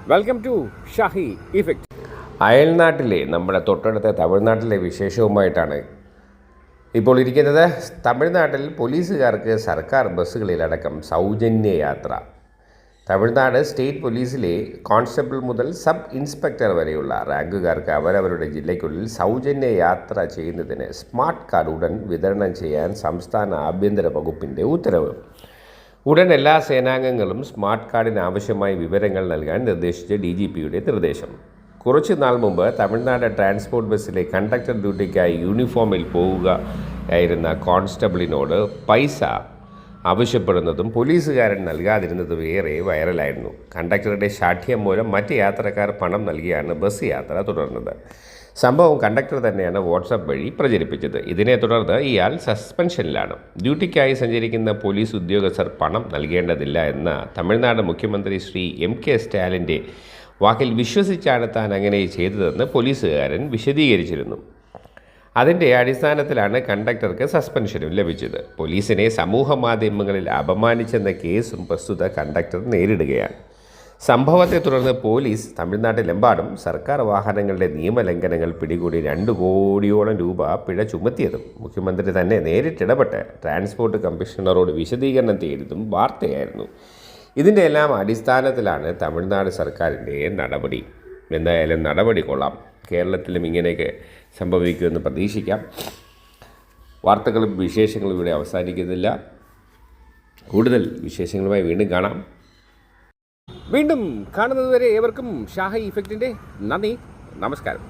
Welcome to Shahi Effect. അയൽനാട്ടിലെ നമ്മുടെ തൊട്ടടുത്ത തമിഴ്നാട്ടിലെ വിശേഷവുമായിട്ടാണ് ഇപ്പോൾ ഇരിക്കുന്നത്. തമിഴ്നാട്ടിൽ പോലീസുകാർക്ക് സർക്കാർ ബസ്സുകളിലടക്കം സൗജന്യ യാത്ര. തമിഴ്നാട് സ്റ്റേറ്റ് പോലീസിലെ കോൺസ്റ്റബിൾ മുതൽ സബ് ഇൻസ്പെക്ടർ വരെയുള്ള റാങ്കുകാർക്ക് അവരവരുടെ ജില്ലയ്ക്കുള്ളിൽ സൗജന്യ യാത്ര ചെയ്യുന്നതിന് സ്മാർട്ട് കാർഡ് ഉടൻ വിതരണം ചെയ്യാൻ സംസ്ഥാന ആഭ്യന്തര വകുപ്പിൻ്റെ ഉത്തരവ്. ഉടൻ എല്ലാ സേനാംഗങ്ങളും സ്മാർട്ട് കാർഡിന് ആവശ്യമായ വിവരങ്ങൾ നൽകാൻ നിർദ്ദേശിച്ച DGPയുടെ നിർദ്ദേശം. കുറച്ചു നാൾ മുമ്പ് തമിഴ്നാട് ട്രാൻസ്പോർട്ട് ബസ്സിലെ കണ്ടക്ടർ ഡ്യൂട്ടിക്കായി യൂണിഫോമിൽ പോവുകയായിരുന്ന കോൺസ്റ്റബിളിനോട് പൈസ ആവശ്യപ്പെടുന്നതും പോലീസുകാരൻ നൽകാതിരുന്നതും ഏറെ വൈറലായിരുന്നു. കണ്ടക്ടറുടെ ശാഠ്യം മൂലം മറ്റ് യാത്രക്കാർ പണം നൽകിയാണ് ബസ് യാത്ര തുടർന്നത്. സംഭവം കണ്ടക്ടർ തന്നെയാണ് വാട്സാപ്പ് വഴി പ്രചരിപ്പിച്ചത്. ഇതിനെ തുടർന്ന് ഇയാൾ സസ്പെൻഷനിലാണ്. ഡ്യൂട്ടിക്കായി സഞ്ചരിക്കുന്ന പോലീസ് ഉദ്യോഗസ്ഥർ പണം നൽകേണ്ടതില്ല എന്ന തമിഴ്നാട് മുഖ്യമന്ത്രി ശ്രീ MK സ്റ്റാലിൻ്റെ വാക്കിൽ വിശ്വസിച്ചാണ് താൻ അങ്ങനെ ചെയ്തതെന്ന് പോലീസുകാരൻ വിശദീകരിച്ചിരുന്നു. അതിൻ്റെ അടിസ്ഥാനത്തിലാണ് കണ്ടക്ടർക്ക് സസ്പെൻഷനും ലഭിച്ചത്. പോലീസിനെ സമൂഹ മാധ്യമങ്ങളിൽ അപമാനിച്ചെന്ന കേസും പ്രസ്തുത കണ്ടക്ടർ നേരിടുകയാണ്. സംഭവത്തെ തുടർന്ന് പോലീസ് തമിഴ്നാട്ടിലെമ്പാടും സർക്കാർ വാഹനങ്ങളുടെ നിയമലംഘനങ്ങൾ പിടികൂടി 2 കോടിയോളം രൂപ പിഴ ചുമത്തിയതും മുഖ്യമന്ത്രി തന്നെ നേരിട്ടിടപെട്ട് ട്രാൻസ്പോർട്ട് കമ്മീഷണറോട് വിശദീകരണം തേടിയതും വാർത്തയായിരുന്നു. ഇതിൻ്റെ എല്ലാം അടിസ്ഥാനത്തിലാണ് തമിഴ്നാട് സർക്കാരിൻ്റെ നടപടി. എന്തായാലും നടപടി കൊള്ളാം. കേരളത്തിലും ഇങ്ങനെയൊക്കെ സംഭവിക്കുമെന്ന് പ്രതീക്ഷിക്കാം. വാർത്തകളും വിശേഷങ്ങളും ഇവിടെ അവസാനിക്കുന്നില്ല. കൂടുതൽ വിശേഷങ്ങളുമായി വീണ്ടും കാണുന്നതുവരെ ഏവർക്കും ഷാഹി ഇഫക്റ്റിൻ്റെ നന്ദി, നമസ്കാരം.